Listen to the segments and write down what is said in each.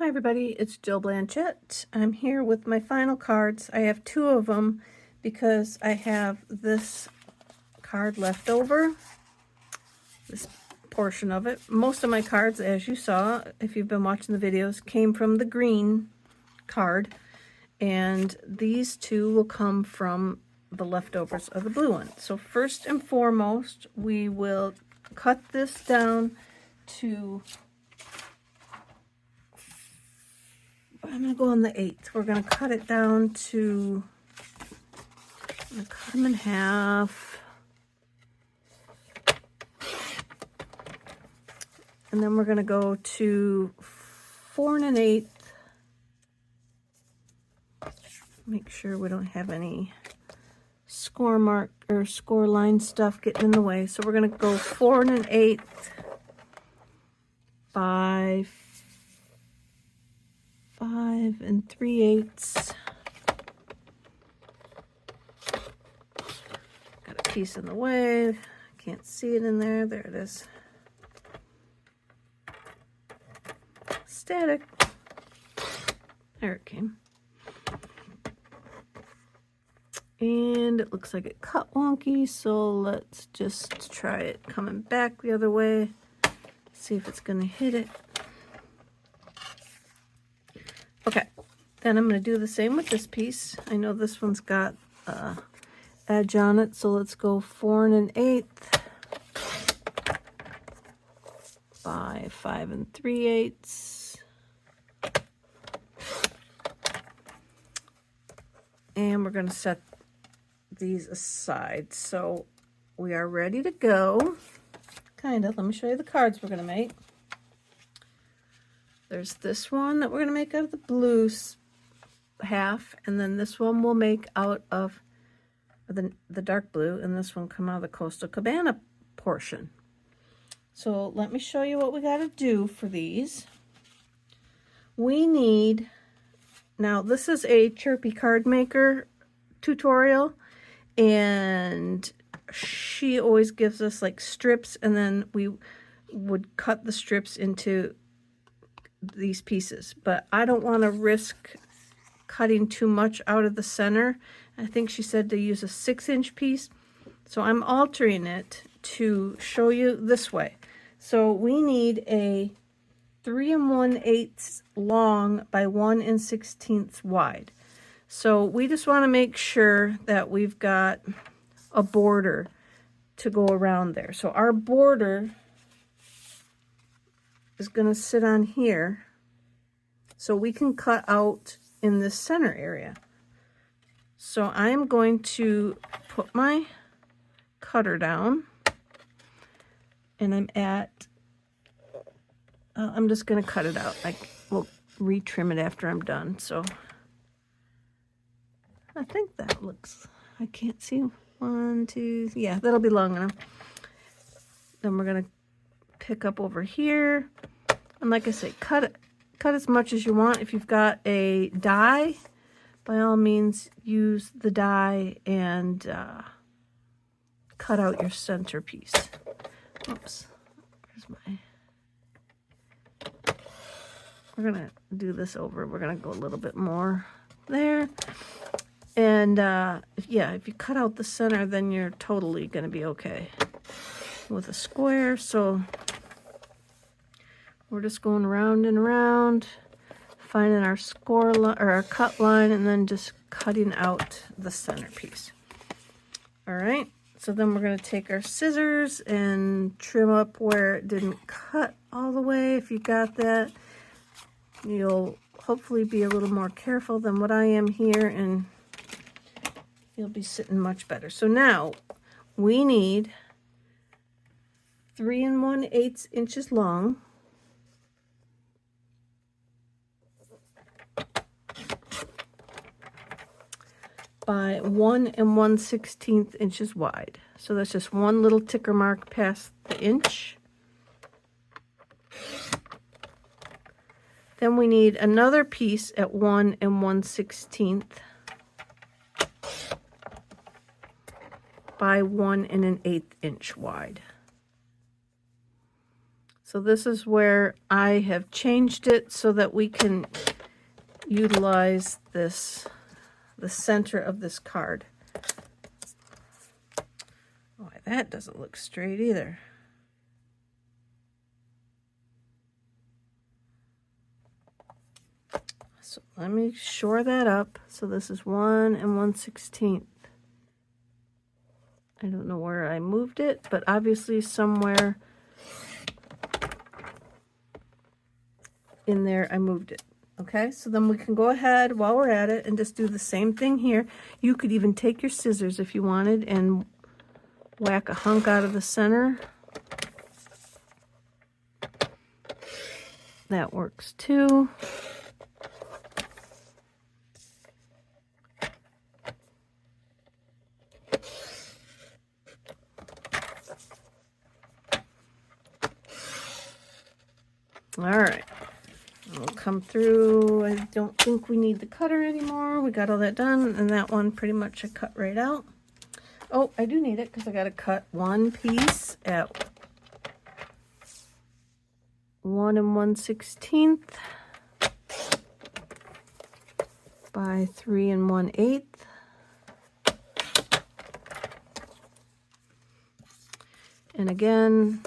Hi everybody, it's Jill Blanchette. I'm here with my final cards. I have two of them because I have this card left over, this portion of it. Most of my cards, as you saw, if you've been watching the videos, came from the green card, and these two will come from the leftovers of the blue one. So first and foremost, we will cut this down to, I'm going to go on the 8th. We're going to cut it down to, I'm going to cut them in half. And then we're going to go to 4 1/8. Make sure we don't have any score mark or score line stuff getting in the way. So we're going to go 4 1/8 by 5 3/8. Got a piece in the way. Can't see it in there. There it is. Static. There it came. And it looks like it cut wonky, so let's just try it coming back the other way. See if it's going to hit it. Okay, then I'm going to do the same with this piece. I know this one's got edge on it, so let's go 4 1/8 by 5 3/8. And we're going to set these aside. So we are ready to go. Kind of. Let me show you the cards we're going to make. There's this one that we're going to make out of the blue half, and then this one we'll make out of the dark blue, and this one come out of the Coastal Cabana portion. So let me show you what we got to do for these. We need, now this is a Chirpy card maker tutorial, and she always gives us like strips, and then we would cut the strips into these pieces, but I don't want to risk cutting too much out of the center. I think she said to use a 6-inch piece, so I'm altering it to show you this way. So we need a 3 1/8 long by 1 16 wide. So we just want to make sure that we've got a border to go around there. So our border is going to sit on here, so we can cut out in this center area. So I'm going to put my cutter down, and I'm just going to cut it out. We'll retrim it after I'm done. So I think that looks, I can't see, 1 2, yeah, that'll be long enough. Then we're going to pick up over here, and like I say, cut as much as you want. If you've got a die, by all means use the die and cut out your centerpiece. Oops, where's my, we're gonna do this over. We're gonna go a little bit more there, and yeah, if you cut out the center, then you're totally gonna be okay with a square. So we're just going round and round, finding our score line or our cut line, and then just cutting out the centerpiece. All right, so then we're going to take our scissors and trim up where it didn't cut all the way. If you got that, you'll hopefully be a little more careful than what I am here, and you'll be sitting much better. So now we need 3 1/8 inches long by 1 16 inches wide. So that's just one little ticker mark past the inch. Then we need another piece at 1 1/16 by 1 1/8 inch wide. So this is where I have changed it so that we can utilize this, the center of this card. Oh, that doesn't look straight either. So let me shore that up. So this is 1 1/16. I don't know where I moved it, but obviously somewhere in there I moved it. Okay, so then we can go ahead while we're at it and just do the same thing here. You could even take your scissors if you wanted and whack a hunk out of the center. That works too. All right, we'll come through. I don't think we need the cutter anymore. We got all that done, and that one pretty much I cut right out. Oh, I do need it because I got to cut one piece at 1 1/16 by 3 1/8. And again,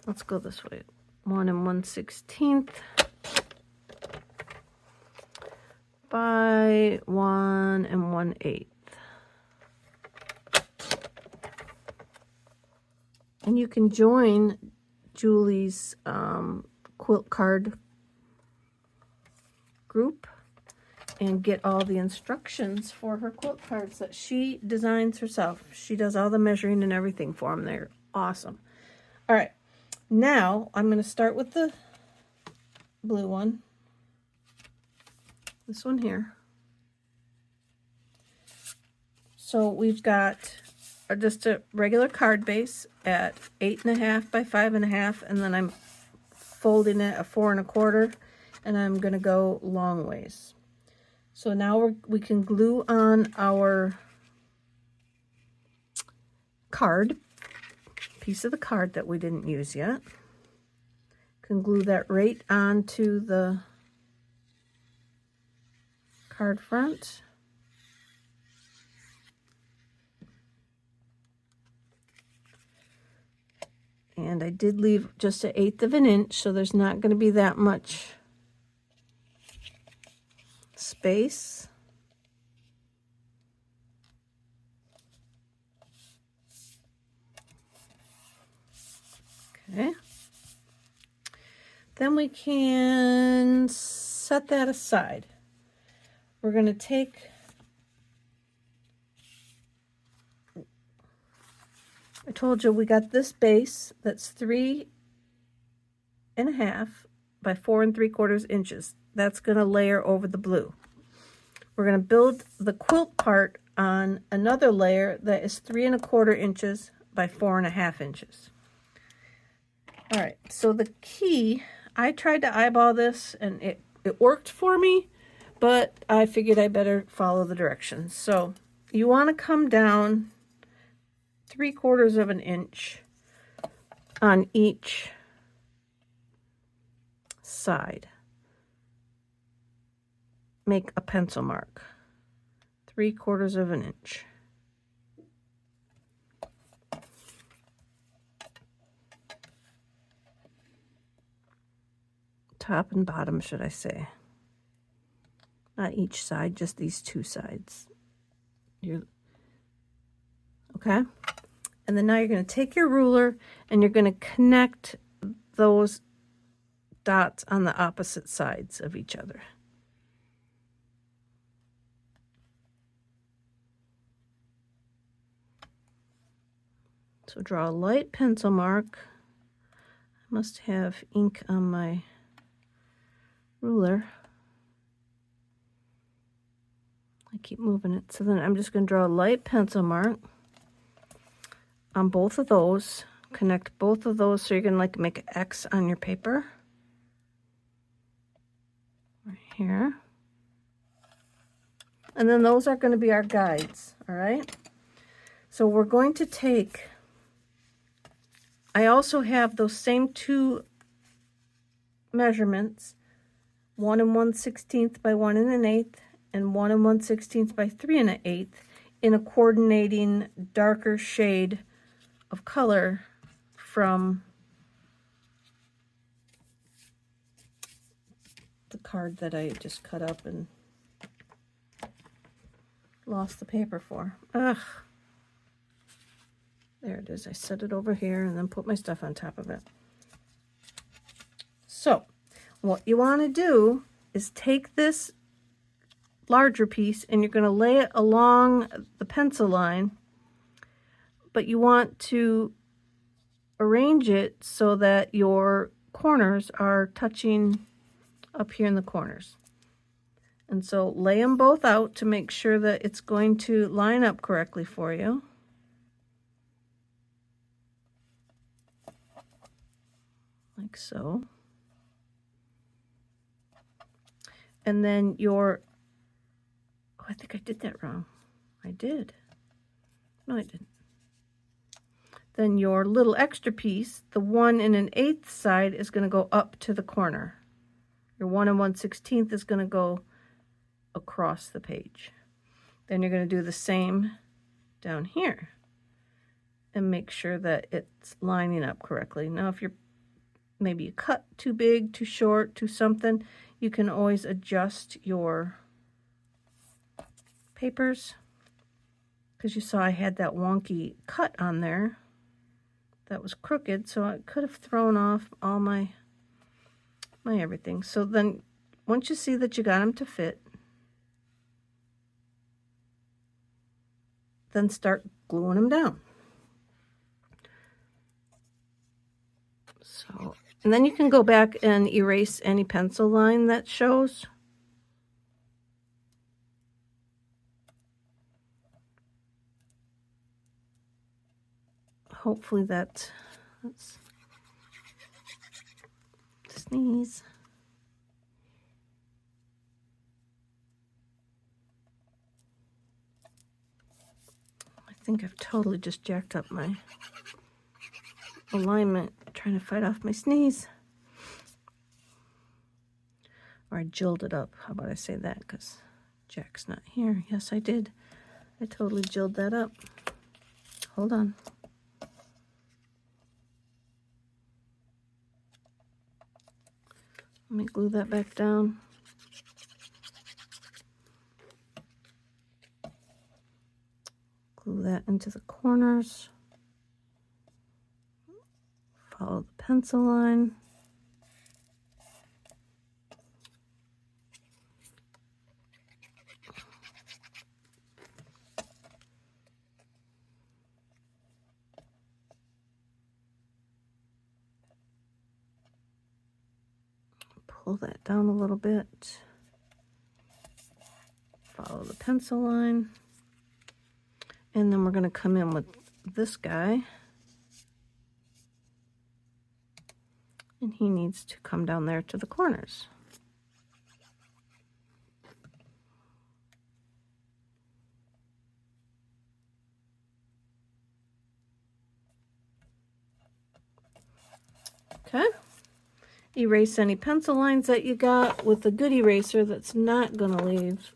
let's go this way. 1 1/16 by 1 1/8. And you can join Julie's quilt card group and get all the instructions for her quilt cards that she designs herself. She does all the measuring and everything for them. They're awesome. All right. Now, I'm going to start with the blue one. This one here. So we've got just a regular card base at 8 1/2 by 5 1/2, and then I'm folding it a 4 1/4, and I'm going to go long ways. So now we can glue on our card, piece of the card that we didn't use yet. Can glue that right onto the card front. And I did leave just 1/8 of an inch, so there's not going to be that much space. Okay. Then we can set that aside. We're going to take, I told you we got this base that's 3 1/2 by 4 3/4 inches. That's going to layer over the blue. We're going to build the quilt part on another layer that is 3 1/4 inches by 4 1/2 inches. All right, so the key, I tried to eyeball this and it worked for me, but I figured I better follow the directions. So you want to come down 3/4 of an inch on each side. Make a pencil mark, 3/4 of an inch. Top and bottom, should I say. Not each side, just these two sides. Okay? And then now you're going to take your ruler and you're going to connect those dots on the opposite sides of each other. So draw a light pencil mark. I must have ink on my ruler. I keep moving it. So then I'm just going to draw a light pencil mark on both of those. Connect both of those so you're going to like make an X on your paper. Right here. And then those are going to be our guides, all right? So we're going to take, I also have those same two measurements, 1 1/16 by 1 1/8 and 1 1/16 by 3 1/8 in a coordinating darker shade of color from the card that I just cut up and lost the paper for. Ugh. There it is. I set it over here and then put my stuff on top of it. So what you want to do is take this larger piece and you're going to lay it along the pencil line, but you want to arrange it so that your corners are touching up here in the corners. And so lay them both out to make sure that it's going to line up correctly for you. Like so. And then your, oh, I think I did that wrong. I did. No, I didn't. Then your little extra piece, the 1 1/8 side, is going to go up to the corner. Your 1 1/16 is going to go across the page. Then you're going to do the same down here and make sure that it's lining up correctly. Now, if you're maybe you cut too big, too short, too something, you can always adjust your papers, because you saw I had that wonky cut on there that was crooked, so I could have thrown off all my everything. So then once you see that you got them to fit, then start gluing them down. So, and then you can go back and erase any pencil line that shows. Hopefully let's sneeze. I think I've totally just jacked up my alignment trying to fight off my sneeze. Or I jilled it up. How about I say that, because Jack's not here. Yes, I did. I totally jilled that up. Hold on. Let me glue that back down. Glue that into the corners. Follow the pencil line. Pull that down a little bit. Follow the pencil line. And then we're going to come in with this guy. And he needs to come down there to the corners. Okay. Erase any pencil lines that you got with a good eraser that's not going to leave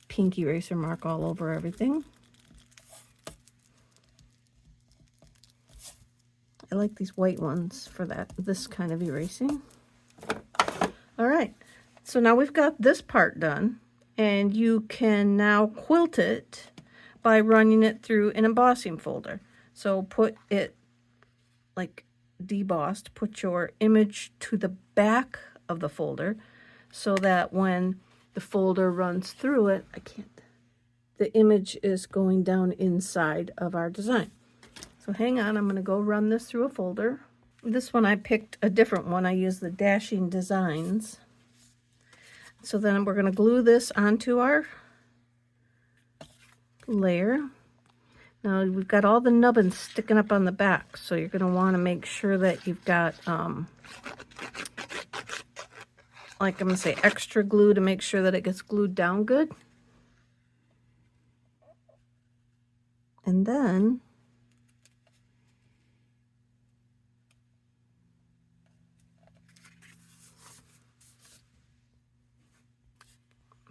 pink eraser mark all over everything. I like these white ones for this kind of erasing. All right, so now we've got this part done, and you can now quilt it by running it through an embossing folder. So put it like debossed, put your image to the back of the folder so that when the folder runs through it, the image is going down inside of our design. So hang on, I'm going to go run this through a folder. This one I picked a different one. I used the Dashing Designs. So then we're going to glue this onto our layer. Now we've got all the nubbins sticking up on the back, so you're going to want to make sure that you've got, like I'm going to say, extra glue to make sure that it gets glued down good. And then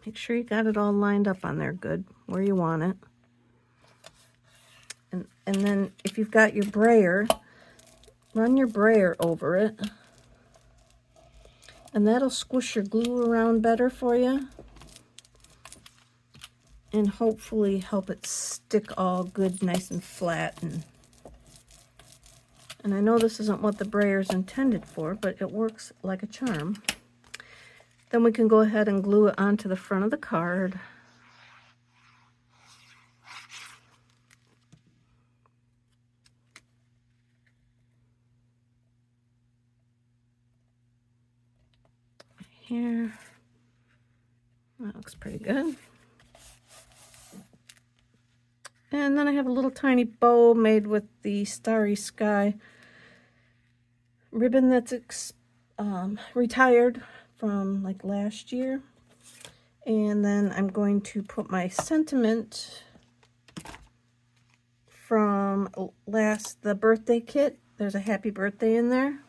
Make sure you got it all lined up on there good, where you want it. And then if you've got your brayer, run your brayer over it. And that'll squish your glue around better for you. And hopefully help it stick all good, nice and flat. And I know this isn't what the brayer is intended for, but it works like a charm. Then we can go ahead and glue it onto the front of the card. Here. That looks pretty good. And then I have a little tiny bow made with the Starry Sky ribbon that's retired from like last year. And then I'm going to put my sentiment from the birthday kit. There's a happy birthday in there.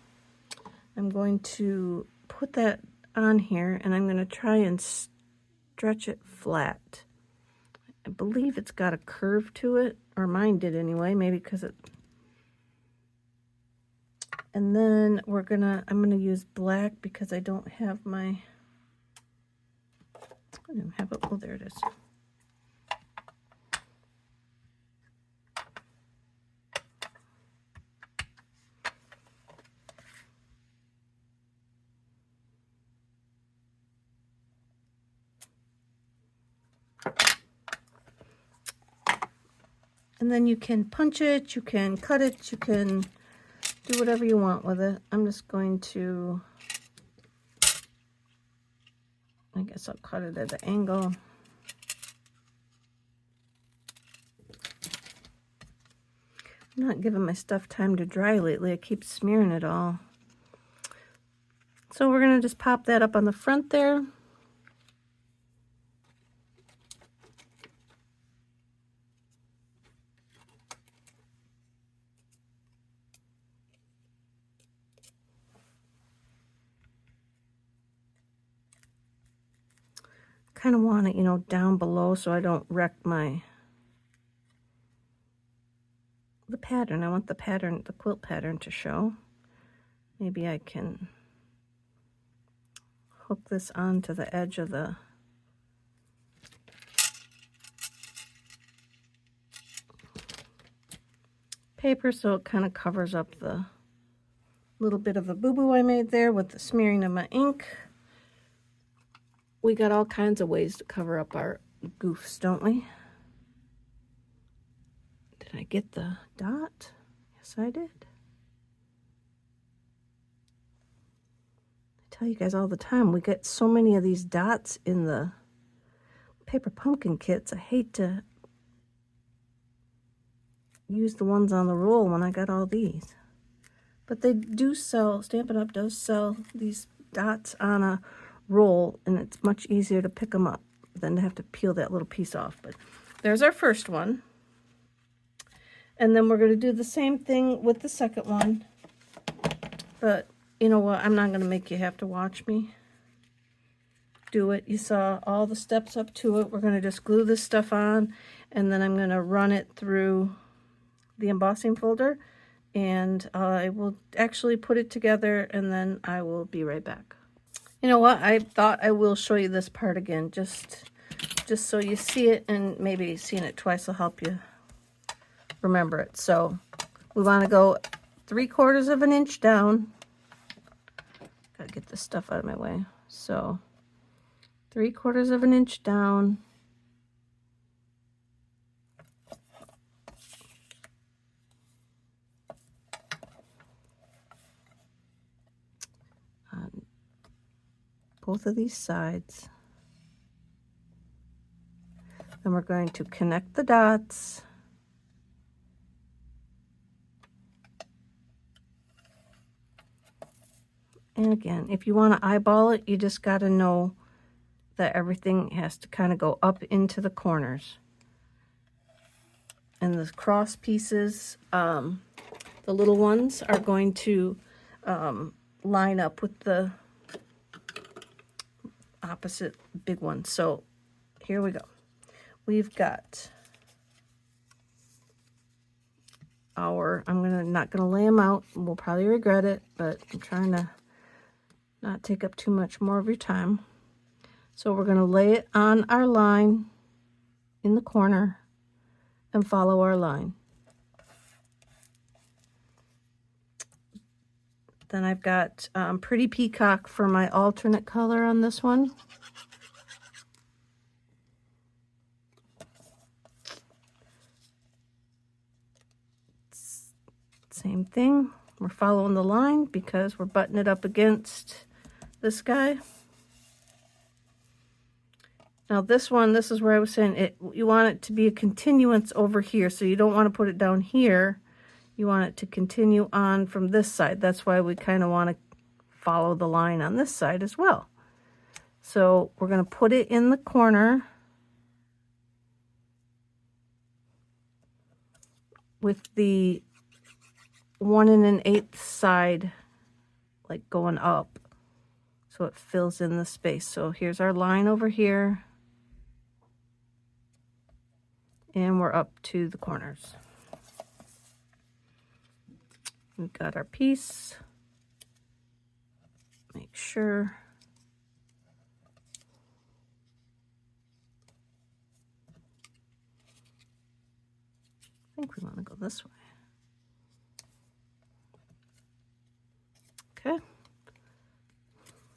I'm going to put that on here, and I'm going to try and stretch it flat. I believe it's got a curve to it, or mine did anyway, maybe because it... And then I'm gonna use black because I don't have my... I don't have it. Oh, there it is. And then you can punch it, you can cut it, you can do whatever you want with it. I'm just going to, I guess I'll cut it at an angle. I'm not giving my stuff time to dry lately. I keep smearing it all. So we're going to just pop that up on the front there. Kind of want it, you know, down below so I don't wreck the pattern. I want the pattern, the quilt pattern to show. Maybe I can hook this onto the edge of the paper so it kind of covers up the little bit of a boo-boo I made there with the smearing of my ink. We got all kinds of ways to cover up our goofs, don't we? Did I get the dot? Yes, I did. I tell you guys all the time, we get so many of these dots in the paper pumpkin kits. I hate to use the ones on the roll when I got all these. But they do sell, Stampin' Up! Does sell these dots on a roll, and it's much easier to pick them up than to have to peel that little piece off. But there's our first one. And then we're going to do the same thing with the second one. But you know what? I'm not going to make you have to watch me do it. You saw all the steps up to it. We're going to just glue this stuff on, and then I'm going to run it through the embossing folder, and I will actually put it together, and then I will be right back. You know what? I thought I will show you this part again, just so you see it, and maybe seeing it twice will help you remember it. So we want to go 3/4 of an inch down. Gotta get this stuff out of my way. So 3/4 of an inch down. On both of these sides. Then we're going to connect the dots. And again, if you want to eyeball it, you just got to know that everything has to kind of go up into the corners. And the cross pieces, the little ones, are going to line up with the opposite big one. So here we go. We've got our, not gonna lay them out. We'll probably regret it, but I'm trying to not take up too much more of your time. So we're gonna lay it on our line in the corner and follow our line. Then I've got Pretty Peacock for my alternate color on this one. Same thing. We're following the line because we're butting it up against this guy. Now this one, this is where I was saying you want it to be a continuance over here. So you don't want to put it down here. You want it to continue on from this side. That's why we kind of want to follow the line on this side as well. So we're going to put it in the corner with the 1 1/8 side like going up, so it fills in the space. So here's our line over here, and we're up to the corners. We've got our piece. Make sure. I think we want to go this way. Okay.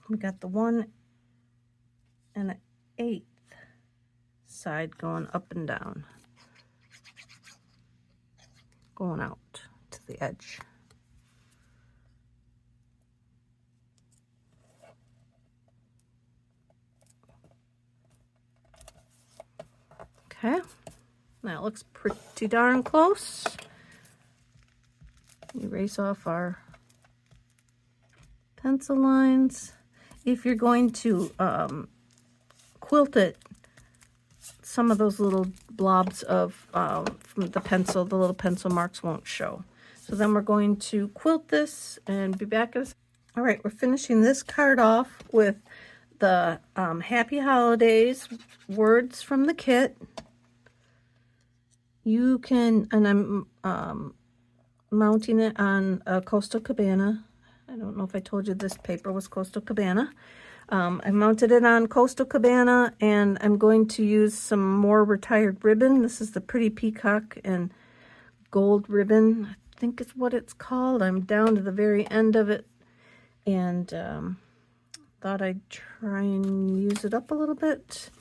We got the 1 1/8 side going up and down, going out to the edge. Okay, that looks pretty darn close. Erase off our pencil lines. If you're going to quilt it, some of those little blobs of from the pencil, the little pencil marks won't show. So then we're going to quilt this and be back. All right, we're finishing this card off with the Happy Holidays words from the kit. You can, and I'm mounting it on Coastal Cabana. I don't know if I told you this paper was Coastal Cabana. I mounted it on Coastal Cabana, and I'm going to use some more retired ribbon. This is the Pretty Peacock and gold ribbon, I think is what it's called. I'm down to the very end of it, and thought I'd try and use it up a little bit.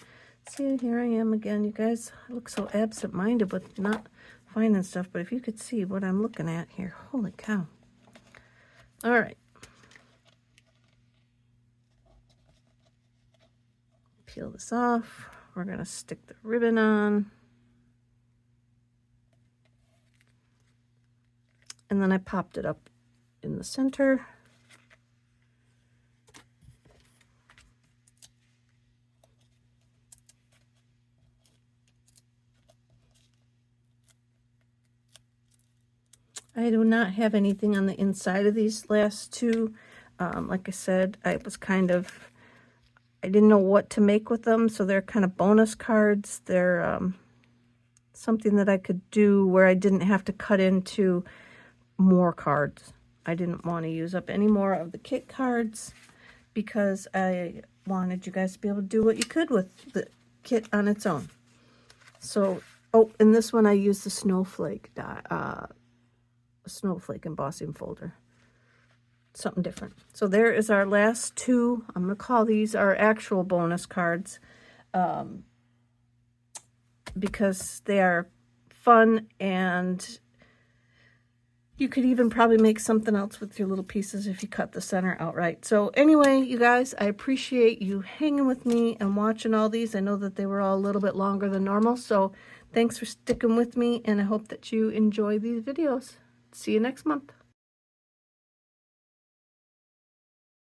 See, here I am again, you guys. I look so absent-minded with not finding stuff, but if you could see what I'm looking at here, holy cow. All right. Peel this off. We're going to stick the ribbon on. And then I popped it up in the center. I do not have anything on the inside of these last two. Like I said, I didn't know what to make with them, so they're kind of bonus cards. They're something that I could do where I didn't have to cut into more cards. I didn't want to use up any more of the kit cards because I wanted you guys to be able to do what you could with the kit on its own. So, oh, in this one I used the snowflake embossing folder. Something different. So there is our last two. I'm going to call these our actual bonus cards because they are fun, and you could even probably make something else with your little pieces if you cut the center outright. So anyway, you guys, I appreciate you hanging with me and watching all these. I know that they were all a little bit longer than normal, so thanks for sticking with me, and I hope that you enjoy these videos. See you next month.